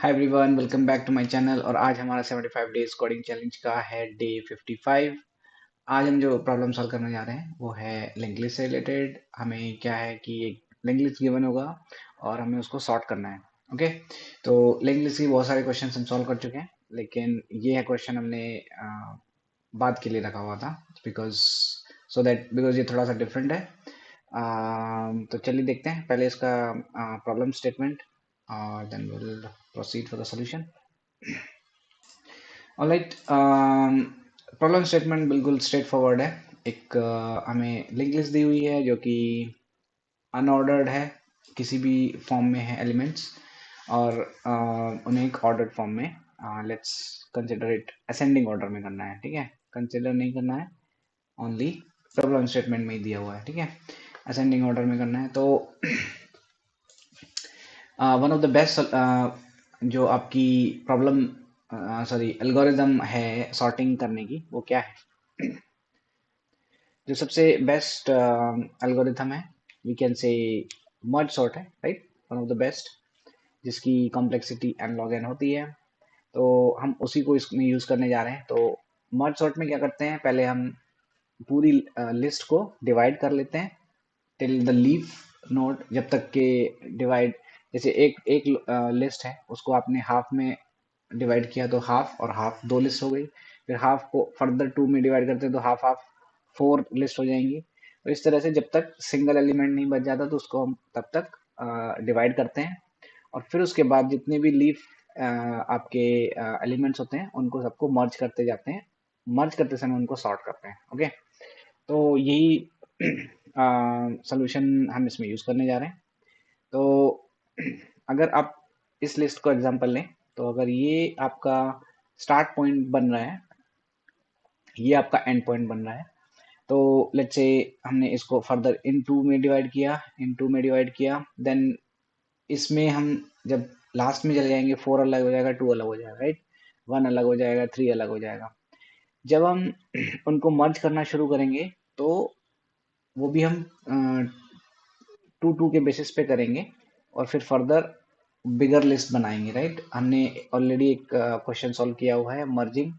Hi everyone, welcome back to my channel. और आज हमारा 75 डेज कोडिंग चैलेंज का है डे 55। आज हम जो प्रॉब्लम सॉल्व करने जा रहे हैं वो है लिंक लिस्ट से रिलेटेड। हमें क्या है कि एक लिंक लिस्ट गिवन होगा और हमें उसको सॉर्ट करना है। ओके, तो लिंक लिस्ट की बहुत सारे क्वेश्चन हम सॉल्व कर चुके हैं, लेकिन ये है क्वेश्चन हमने बाद के लिए रखा हुआ था, बिकॉज बिकॉज ये थोड़ा सा डिफरेंट है। तो चलिए देखते हैं पहले इसका प्रॉब्लम स्टेटमेंट और then will proceed for the solution. Alright, problem statement बिल्कुल स्ट्रेट फॉरवर्ड है। एक हमें लिंक लिस्ट दी हुई है जो कि अनऑर्डर्ड है, किसी भी फॉर्म में है एलिमेंट्स, और उन्हें एक ऑर्डर्ड फॉर्म में let's consider it ascending order में करना है। ठीक है, कंसिडर नहीं करना है, ओनली प्रॉब्लम स्टेटमेंट में ही दिया हुआ है। ठीक है, असेंडिंग ऑर्डर में करना है। तो वन ऑफ द बेस्ट जो आपकी प्रॉब्लम सॉरी एल्गोरिदम है सॉर्टिंग करने की, वो क्या है? जो सबसे बेस्ट एल्गोरिथम है, we can say merge sort है, right? One of the best, जिसकी कॉम्प्लेक्सिटी n log n होती है। तो हम उसी को इसमें यूज करने जा रहे हैं। तो मर्ज सॉर्ट में क्या करते हैं, पहले हम पूरी लिस्ट को डिवाइड कर लेते हैं टिल द लीफ नोड, जब तक के डिवाइड, जैसे एक एक लिस्ट है उसको आपने हाफ में डिवाइड किया तो हाफ और हाफ दो लिस्ट हो गई। फिर हाफ को फर्दर टू में डिवाइड करते हैं तो हाफ हाफ फोर लिस्ट हो जाएंगी। तो इस तरह से जब तक सिंगल एलिमेंट नहीं बच जाता तो उसको हम तब तक डिवाइड करते हैं। और फिर उसके बाद जितने भी लीफ आपके एलिमेंट्स होते हैं उनको सबको मर्ज करते जाते हैं। मर्ज करते समय उनको सॉर्ट करते हैं। ओके, तो यही सोल्यूशन हम इसमें यूज करने जा रहे हैं। तो अगर आप इस लिस्ट को एग्जांपल लें, तो अगर ये आपका स्टार्ट पॉइंट बन रहा है, ये आपका एंड पॉइंट बन रहा है, तो लेट्स से हमने इसको फर्दर इन टू में डिवाइड किया, देन इसमें हम जब लास्ट में चले जाएंगे, फोर अलग हो जाएगा, टू अलग हो जाएगा, राइट? वन अलग हो जाएगा, थ्री अलग हो जाएगा। जब हम उनको मर्ज करना शुरू करेंगे तो वो भी हम टू टू के बेसिस पे करेंगे और फिर फर्दर बिगर लिस्ट बनाएंगे, राइट? हमने ऑलरेडी एक क्वेश्चन सॉल्व किया हुआ है, merging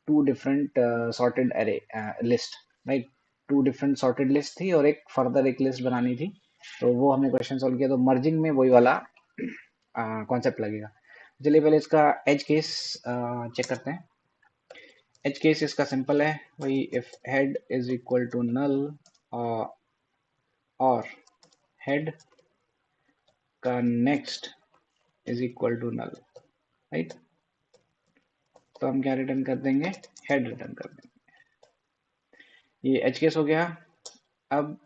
two different sorted array list, right? Two different sorted list थी और एक फर्दर एक लिस्ट बनानी थी। तो वो हमने क्वेश्चन सॉल्व किया, तो मर्जिंग में वही वाला कॉन्सेप्ट लगेगा। चलिए पहले इसका एज केस चेक करते हैं। एज केस इसका सिंपल है, वही if head is equal to null और हेड का next is equal to null, right? तो हम क्या रिटर्न कर देंगे? हेड रिटर्न कर देंगे। ये एच केस हो गया। अब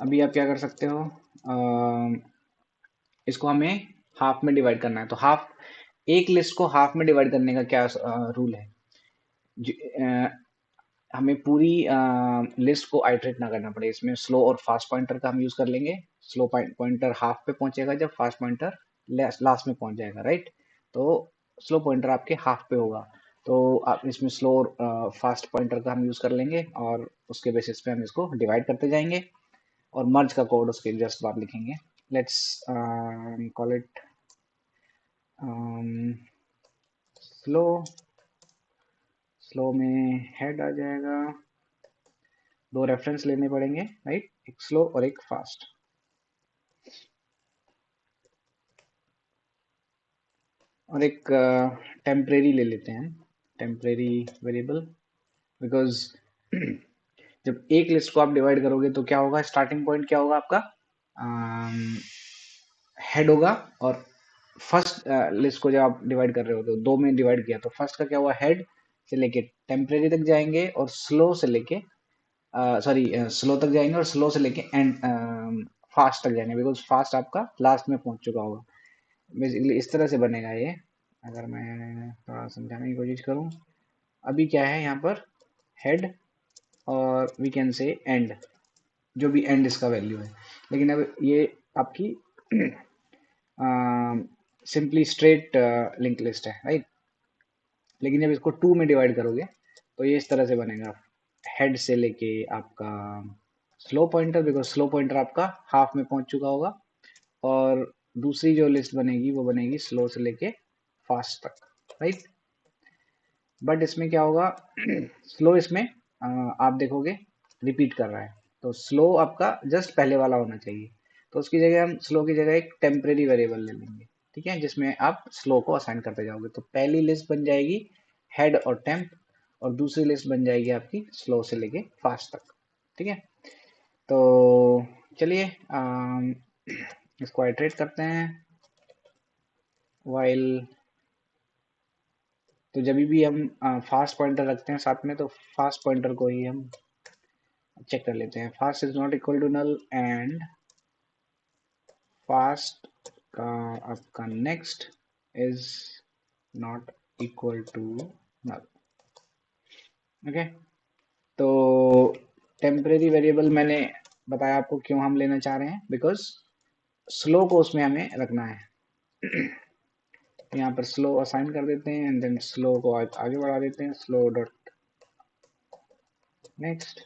अभी आप क्या कर सकते हो, इसको हमें हाफ में डिवाइड करना है। तो हाफ, एक लिस्ट को हाफ में डिवाइड करने का क्या रूल है? हमें पूरी लिस्ट को आइटरेट ना करना पड़े, इसमें स्लो और फास्ट पॉइंटर का हम यूज कर लेंगे। स्लो पॉइंटर हाफ पे पहुंचेगा जब फास्ट पॉइंटर लास्ट में पहुंच जाएगा, राइट? तो स्लो पॉइंटर आपके हाफ पे होगा, तो आप इसमें स्लो और फास्ट पॉइंटर का हम यूज कर लेंगे और उसके बेसिस पे हम इसको डिवाइड करते जाएंगे और मर्ज का कोड उसके जस्ट बाद लिखेंगे। Let's call it slow. Slow में हेड आ जाएगा, दो रेफरेंस लेने पड़ेंगे, राइट? एक स्लो और एक फास्ट। और एक टेम्परेरी ले लेते हैं, टेम्परेरी वेरिएबल, बिकॉज जब एक लिस्ट को आप डिवाइड करोगे तो क्या होगा, स्टार्टिंग पॉइंट क्या होगा आपका? हेड होगा। और फर्स्ट लिस्ट को जब आप डिवाइड कर रहे हो तो दो में डिवाइड किया, तो फर्स्ट का क्या हुआ, हेड से लेके टेम्परेरी तक जाएंगे और स्लो से लेके सॉरी स्लो तक जाएंगे और स्लो से लेके एंड फास्ट तक जाएंगे, बिकॉज फास्ट आपका लास्ट में पहुंच चुका होगा। बेसिकली इस तरह से बनेगा ये। अगर मैं थोड़ा समझाने की कोशिश करूं, अभी क्या है यहाँ पर, हेड और वी कैन से एंड, जो भी एंड इसका वैल्यू है। लेकिन अब ये आपकी सिंपली स्ट्रेट लिंक लिस्ट है, राइट? लेकिन जब इसको टू में डिवाइड करोगे तो ये इस तरह से बनेगा, हेड से लेके आपका slow pointer, because slow pointer आपका हाफ में पहुंच चुका होगा, और दूसरी जो लिस्ट बनेगी वो बनेगी स्लो से लेके फास्ट तक, राइट। बट इसमें क्या होगा, स्लो इसमें आप देखोगे रिपीट कर रहा है, तो स्लो आपका जस्ट पहले वाला होना चाहिए। तो उसकी जगह हम स्लो की जगह एक टेम्परेरी वेरिएबल ले लेंगे, ठीक है, जिसमें आप स्लो को असाइन करते जाओगे। तो पहली लिस्ट बन जाएगी हेड और टेम्प, और दूसरी लिस्ट बन जाएगी आपकी स्लो से लेके फास्ट तक, ठीक है। तो चलिए इसको आइटरेट करते हैं वाइल। तो जब भी हम फास्ट पॉइंटर रखते हैं साथ में, तो फास्ट पॉइंटर को ही हम चेक कर लेते हैं। Fast is not equal to null, and fast का आपका next is not equal to null, okay. तो टेम्परेरी वेरिएबल मैंने बताया आपको क्यों हम लेना चाह रहे हैं, बिकॉज स्लो को उसमें हमें रखना है। यहाँ पर स्लो असाइन कर देते हैं, एंड देन स्लो को आगे बढ़ा देते हैं, slow dot next,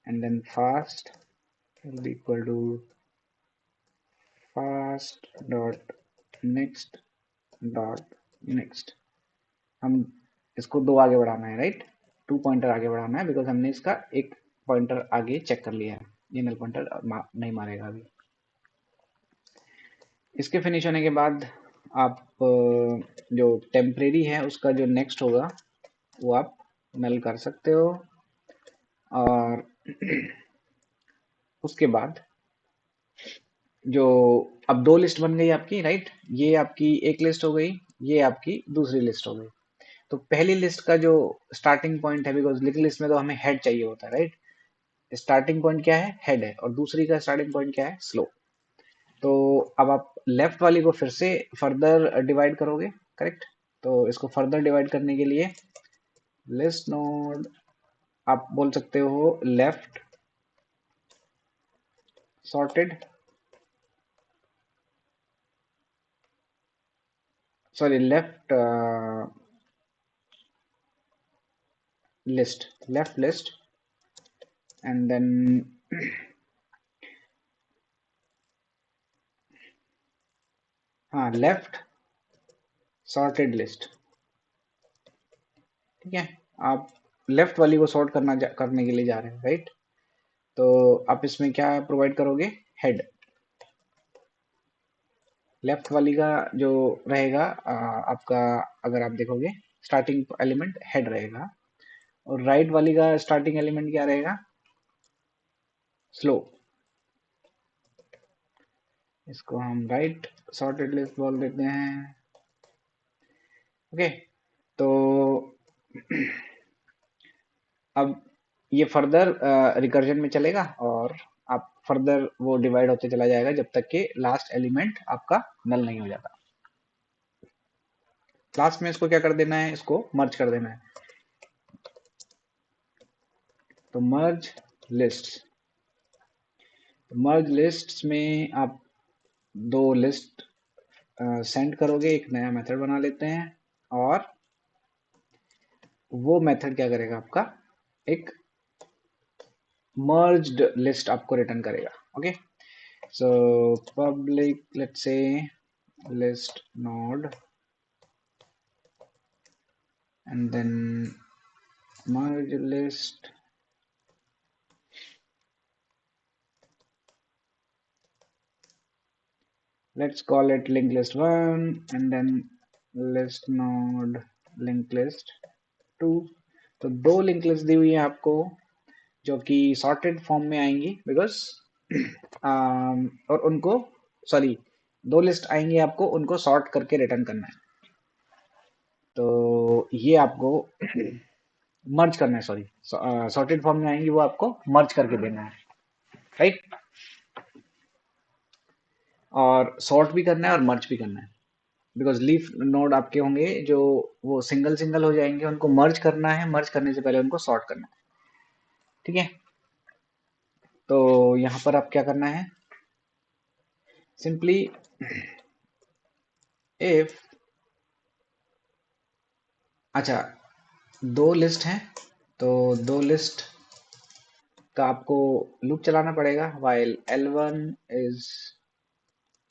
and then fast will be equal to fast dot next dot next। हम इसको दो आगे बढ़ाना है, राइट, 2 पॉइंटर आगे बढ़ाना है, बिकॉज हमने इसका एक पॉइंटर आगे चेक कर लिया है, ये नल पॉइंटर नहीं मारेगा अभी। इसके फिनिश होने के बाद आप जो टेम्परेरी है उसका जो नेक्स्ट होगा वो आप नल कर सकते हो, और उसके बाद जो अब दो लिस्ट बन गई आपकी, राइट, ये आपकी एक लिस्ट हो गई, ये आपकी दूसरी लिस्ट हो गई। तो पहली लिस्ट का जो स्टार्टिंग पॉइंट है, बिकॉज लिटिल लिस्ट में तो हमें हेड चाहिए होता है, राइट, स्टार्टिंग पॉइंट क्या है, हेड है, और दूसरी का स्टार्टिंग पॉइंट क्या है, स्लो। तो अब आप लेफ्ट वाली को फिर से फर्दर डिवाइड करोगे, करेक्ट। तो इसको फर्दर डिवाइड करने के लिए लिस्ट नोड आप बोल सकते हो left sorted, sorry left list, left list, and then हाँ लेफ्ट सॉर्टेड लिस्ट, ठीक है। आप लेफ्ट वाली को सॉर्ट करने के लिए जा रहे हैं, राइट। तो आप इसमें क्या प्रोवाइड करोगे, हेड। लेफ्ट वाली का जो रहेगा आपका, अगर आप देखोगे स्टार्टिंग एलिमेंट हेड रहेगा, और राइट वाली का स्टार्टिंग एलिमेंट क्या रहेगा, स्लो। इसको हम राइट सॉर्टेड लिस्ट बोल देते हैं, ओके। तो अब ये फर्दर रिकर्जन में चलेगा, और आप फर्दर वो डिवाइड होते चला जाएगा जब तक कि लास्ट एलिमेंट आपका नल नहीं हो जाता। लास्ट में इसको क्या कर देना है, इसको मर्ज कर देना है। तो मर्ज लिस्ट्स में आप दो लिस्ट सेंड करोगे, एक नया मेथड बना लेते हैं, और वो मेथड क्या करेगा, आपका एक मर्ज्ड लिस्ट आपको रिटर्न करेगा, okay. So public let's say list node, and then merge list, let's call it linked list 1, and then list node linked list 2। तो दो लिंक लिस्ट दी हुई है आपको, जो कि सॉर्टेड फॉर्म में आएंगी, बिकॉज और उनको, सॉरी, दो लिस्ट आएंगी आपको, उनको सॉर्ट करके रिटर्न करना है। तो ये आपको मर्ज करना है, सॉरी, सॉर्टेड फॉर्म में आएंगी, वो आपको मर्ज करके देना है, राइट। और सॉर्ट भी करना है और मर्ज भी करना है, बिकॉज लीफ नोड आपके होंगे जो वो सिंगल सिंगल हो जाएंगे, उनको मर्ज करना है, मर्ज करने से पहले उनको सॉर्ट करना है, ठीक है। तो यहाँ पर आप क्या करना है, सिंपली इफ, अच्छा, दो लिस्ट हैं, तो दो लिस्ट का आपको लूप चलाना पड़ेगा, while L1 is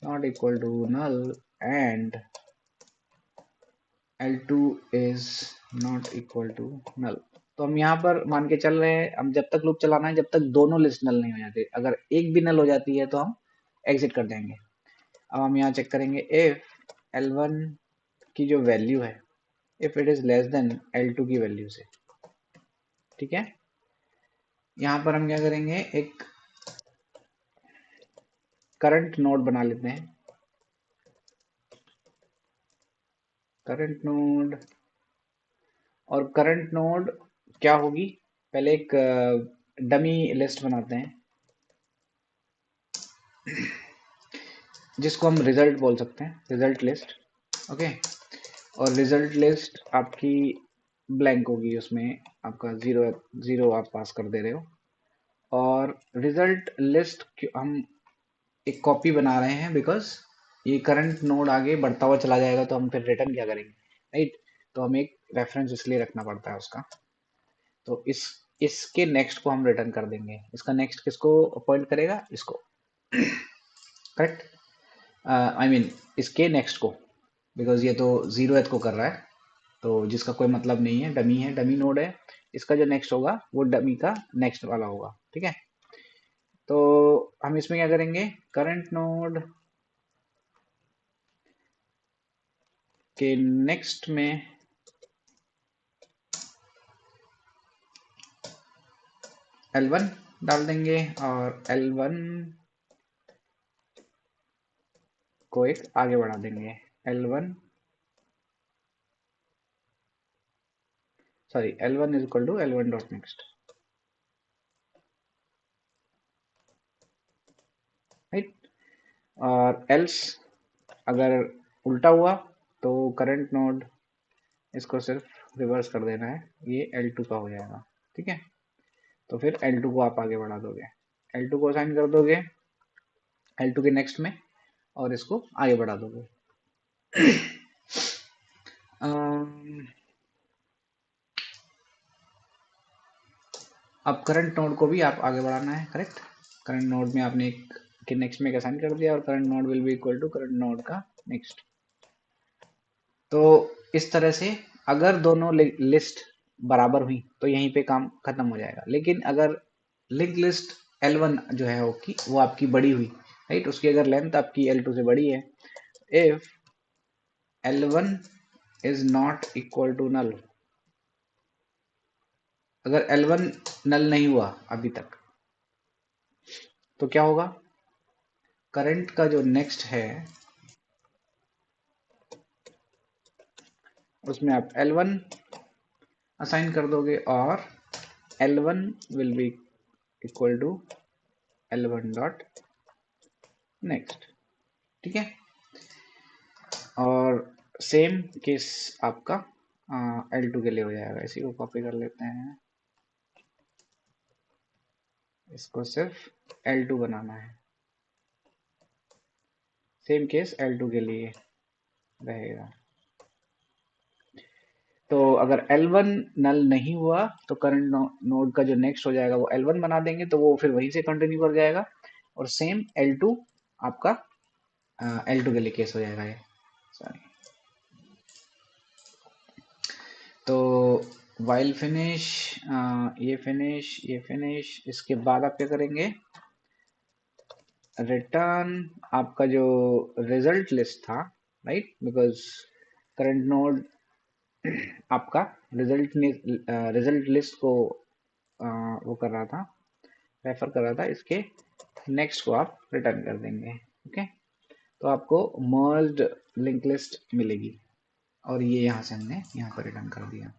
not equal to null and L2 is not equal to null। तो हम यहाँ पर मान के चल रहे हैं, हम जब तक लूप चलाना है जब तक दोनों लिस्ट नल नहीं हो जाती। अगर एक भी नल हो जाती है तो हम एग्जिट कर देंगे। अब हम यहाँ चेक करेंगे इफ L1 की जो वैल्यू है if it is less than L2 की वैल्यू से, ठीक है। यहाँ पर हम क्या करेंगे, एक करंट नोड बना लेते हैं। करंट नोड, और करंट नोड क्या होगी, पहले एक डमी लिस्ट बनाते हैं जिसको हम रिजल्ट बोल सकते हैं, रिजल्ट लिस्ट। ओके, और रिजल्ट लिस्ट आपकी ब्लैंक होगी, उसमें आपका जीरो जीरो आप पास कर दे रहे हो। और रिजल्ट लिस्ट हम एक कॉपी बना रहे हैं बिकॉज ये करंट नोड आगे बढ़ता हुआ चला जाएगा तो हम फिर रिटर्न क्या करेंगे, राइट। तो हमें एक रेफरेंस इसलिए रखना पड़ता है उसका। तो इसके नेक्स्ट को हम रिटर्न कर देंगे। इसका नेक्स्ट किसको अपॉइंट करेगा, इसको, करेक्ट। आई मीन इसके नेक्स्ट को, बिकॉज ये तो जीरो एथ को कर रहा है तो जिसका कोई मतलब नहीं है, डमी है, डमी नोड है। इसका जो नेक्स्ट होगा वो डमी का नेक्स्ट वाला होगा, ठीक है। तो हम इसमें क्या करेंगे, करंट नोड के नेक्स्ट में L1 डाल देंगे और L1 को एक आगे बढ़ा देंगे। L1 sorry L1 is equal to L1 dot next, right. और एल्स अगर उल्टा हुआ तो करंट नोड इसको सिर्फ रिवर्स कर देना है, ये L2 का हो जाएगा, ठीक है। तो फिर L2 को आप आगे बढ़ा दोगे, L2 को असाइन कर दोगे L2 के नेक्स्ट में और इसको आगे बढ़ा दोगे। अब करंट नोड को भी आप आगे बढ़ाना है, करेक्ट। करंट नोड में आपने एक के नेक्स्ट में असाइन कर दिया और current node will be equal to current node का नेक्स्ट। तो इस तरह से अगर दोनों लिस्ट बराबर हुई तो यहीं पे काम खत्म हो जाएगा। लेकिन अगर लिंक लिस्ट L1 जो है वो आपकी बड़ी हुई, राइट, उसकी अगर लेंथ आपकी L2 से बड़ी है, if L1 is not equal to null, अगर L1 नल नहीं हुआ अभी तक तो क्या होगा, करंट का जो नेक्स्ट है उसमें आप L1 असाइन कर दोगे और L1 will be equal to L1 dot next, ठीक है। और सेम केस आपका L2 के लिए हो जाएगा। इसी को कॉपी कर लेते हैं, इसको सिर्फ L2 बनाना है। सेम केस L2 के लिए रहेगा। तो अगर L1 नल नहीं हुआ तो करंट नोड का जो नेक्स्ट हो जाएगा वो L1 बना देंगे, तो वो फिर वहीं से कंटिन्यू कर जाएगा। और सेम L2 आपका L2 के लिए केस हो जाएगा ये, सॉरी। तो वाइल फिनिश, ये फिनिश, इसके बाद आप क्या करेंगे, रिटर्न आपका जो रिजल्ट लिस्ट था, राइट, बिकॉज करंट नोड आपका रिजल्ट लिस्ट को वो कर रहा था, रेफर कर रहा था, इसके नेक्स्ट को आप रिटर्न कर देंगे, ओके। तो आपको मर्ज्ड लिंक लिस्ट मिलेगी और ये यहाँ से हमने यहाँ पर रिटर्न कर दिया,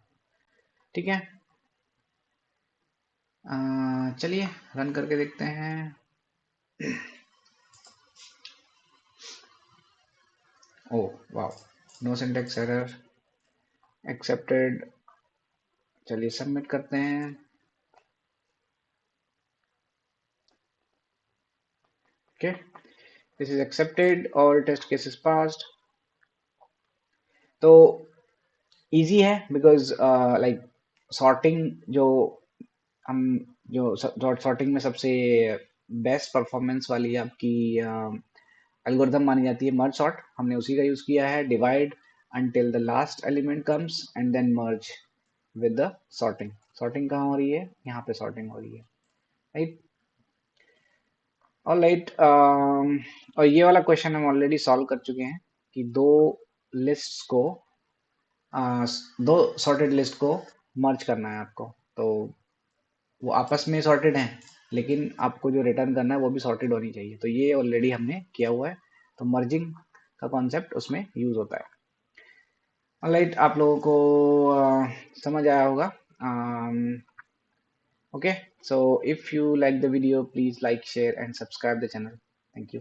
ठीक है। चलिए रन करके देखते हैं। Oh wow, no syntax error, accepted. चलिए सबमिट करते हैं। Okay, this is accepted, all test cases passed. तो इजी है बिकॉज लाइक सॉर्टिंग जो हम जो सॉर्टिंग में सबसे बेस्ट परफॉर्मेंस वाली आपकी एल्गोरिथम मानी जाती है। मर्ज सॉर्ट हमने उसी का यूज किया है। Divide until the last element comes and then merge with the sorting। Sorting कहाँ हो रही है? यहाँ पे सॉर्टिंग हो रही है, राइट। ऑलराइट, और ये वाला क्वेश्चन हम ऑलरेडी सॉल्व कर चुके हैं कि लिस्ट्स को दो सॉर्टेड लिस्ट को मर्ज करना है आपको। तो वो आपस में सॉर्टेड हैं, लेकिन आपको जो रिटर्न करना है वो भी सॉर्टेड होनी चाहिए। तो ये ऑलरेडी हमने किया हुआ है, तो मर्जिंग का कॉन्सेप्ट उसमें यूज होता है। ऑलराइट, आप लोगों को समझ आया होगा। Okay, so if you like the video, please like, share and subscribe the channel. Thank you.